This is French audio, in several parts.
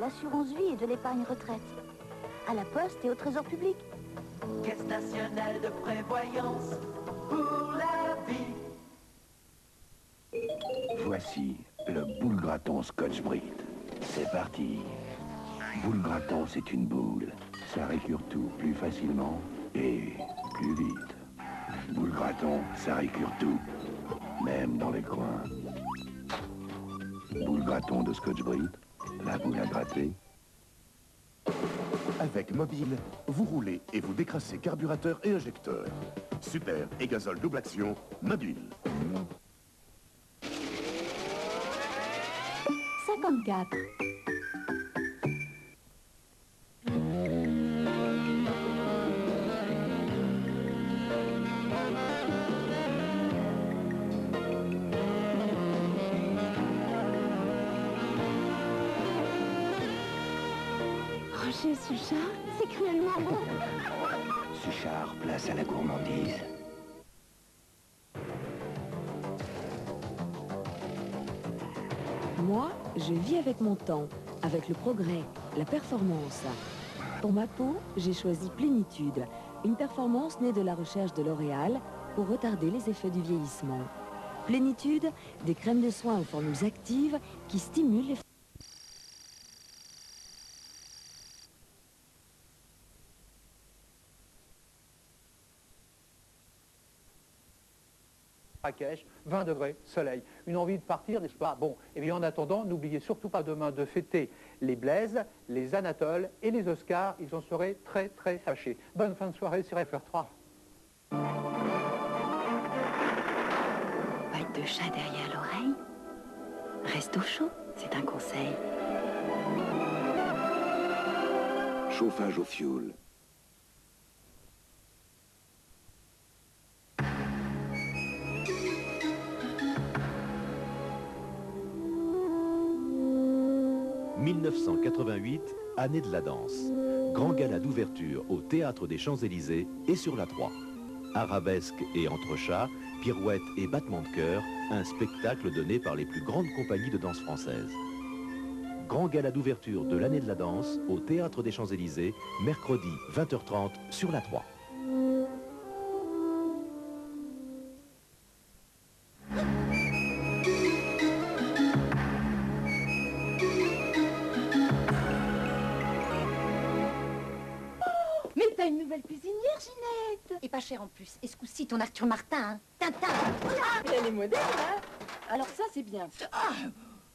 l'assurance vie et de l'épargne retraite. À la poste et au trésor public. Caisse nationale de prévoyance pour la vie. Voici le boule graton Scotch Brite. C'est parti. Boule graton, c'est une boule. Ça récure tout plus facilement et plus vite. Boule graton, ça récure tout, même dans les coins. Boule graton de Scotch Brite, la boule à gratter. Avec Mobile, vous roulez et vous décrassez carburateur et injecteur. Super et gazole double action, Mobile. 54. Roger Suchard, c'est cruellement bon. Suchard, place à la gourmandise. Moi, je vis avec mon temps, avec le progrès, la performance. Pour ma peau, j'ai choisi Plénitude, une performance née de la recherche de L'Oréal pour retarder les effets du vieillissement. Plénitude, des crèmes de soins aux formules actives qui stimulent les... Marrakech, 20 degrés, soleil. Une envie de partir, n'est-ce pas? Bon, et bien en attendant, n'oubliez surtout pas demain de fêter les Blaise, les Anatoles et les Oscars. Ils en seraient très très fâchés. Bonne fin de soirée sur FR3. Boîte de chat derrière l'oreille. Reste au chaud, c'est un conseil. Chauffage au fioul. « 1988, année de la danse. Grand gala d'ouverture au Théâtre des Champs-Élysées et sur la 3. Arabesque et entrechats, pirouettes et battements de cœur, un spectacle donné par les plus grandes compagnies de danse françaises. Grand gala d'ouverture de l'année de la danse au Théâtre des Champs-Élysées, mercredi 20h30 sur la 3. Mais t'as une nouvelle cuisinière, Ginette. Et pas cher en plus. Et ce coup-ci, ton Arthur Martin, hein. Tintin. Elle est moderne, hein? Alors ça, c'est bien. Ah,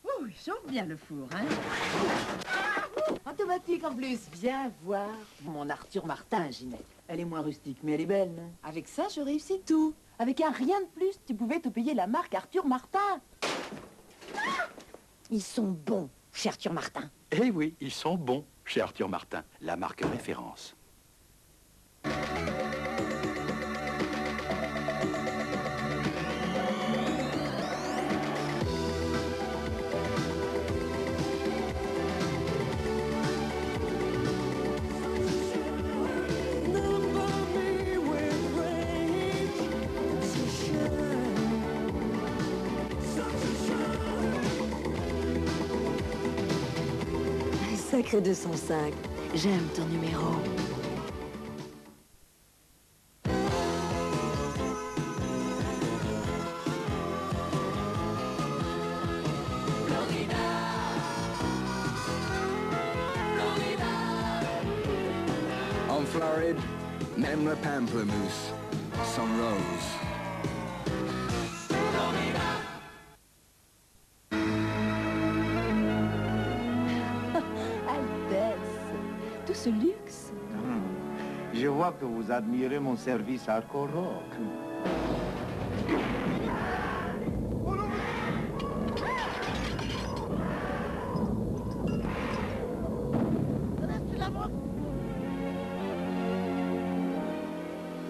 oh, il chauffe bien le four, hein? Automatique en plus. Viens voir mon Arthur Martin, Ginette. Elle est moins rustique, mais elle est belle. Hein? Avec ça, je réussis tout. Avec un rien de plus, tu pouvais te payer la marque Arthur Martin. Ils sont bons, cher Arthur Martin. Eh oui, ils sont bons chez Arthur Martin, la marque référence. Sacré 205, j'aime ton numéro. En Floride, même le pamplemousse, son rose. Tout ce luxe. Je vois que vous admirez mon service hardcore rock.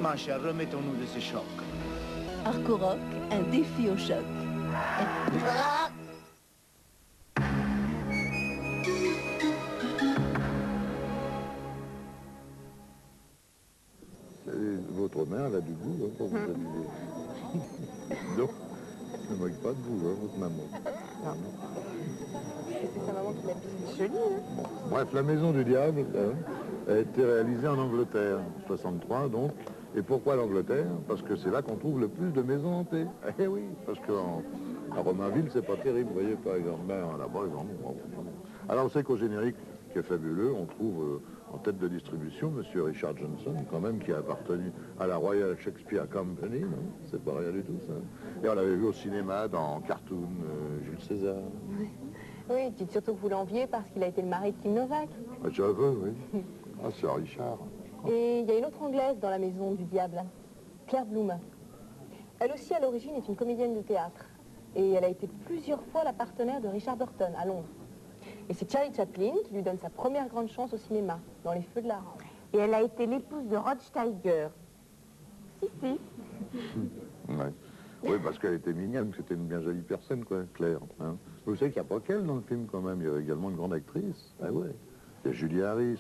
Ma chère, remettons-nous de ce choc. Arco Rock, un défi au choc. Votre mère, elle a du goût hein, pour vous amuser. Non, elle ne moque pas de vous, hein, votre maman. Non. C'est sa maman qui La petite jolie, hein. Bon, bref, La Maison du Diable a été réalisée en Angleterre, 63 donc. Et pourquoi l'Angleterre? Parce que c'est là qu'on trouve le plus de maisons hantées. Eh oui, parce qu'à Romainville, c'est pas terrible, vous voyez, par exemple. Ben, là-bas, alors on sait qu'au générique, qui est fabuleux, on trouve en tête de distribution M. Richard Johnson, quand même, qui a appartenu à la Royal Shakespeare Company, non? C'est pas rien du tout, ça. Et on l'avait vu au cinéma dans Cartoon, Jules César. Oui. Oui, dites surtout que vous l'enviez parce qu'il a été le mari de Kim Novak. Ah, je veux, oui. Ah, c'est Richard. Et il y a une autre Anglaise dans La Maison du Diable, Claire Bloom. Elle aussi, à l'origine, est une comédienne de théâtre. Et elle a été plusieurs fois la partenaire de Richard Burton, à Londres. Et c'est Charlie Chaplin qui lui donne sa première grande chance au cinéma, dans Les Feux de la Rampe. Et elle a été l'épouse de Rod Steiger. Si. Ouais. Oui, parce qu'elle était mignonne, c'était une bien jolie personne, quoi, Claire. Hein. Vous savez qu'il n'y a pas qu'elle dans le film, quand même. Il y a également une grande actrice. Ah ouais. Il y a Julie Harris,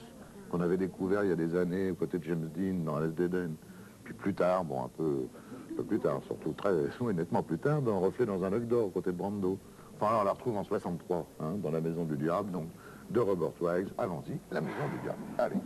qu'on avait découvert il y a des années, aux côtés de James Dean, dans L'Est d'Éden. Puis plus tard, bon, un peu plus tard, surtout très, oui, nettement plus tard, dans Reflet dans un œuf d'or, aux côtés de Brando. Enfin, là, on la retrouve en 63, hein, dans La Maison du Diable, donc, de Robert Wise. Allons-y, La Maison du Diable. Allez.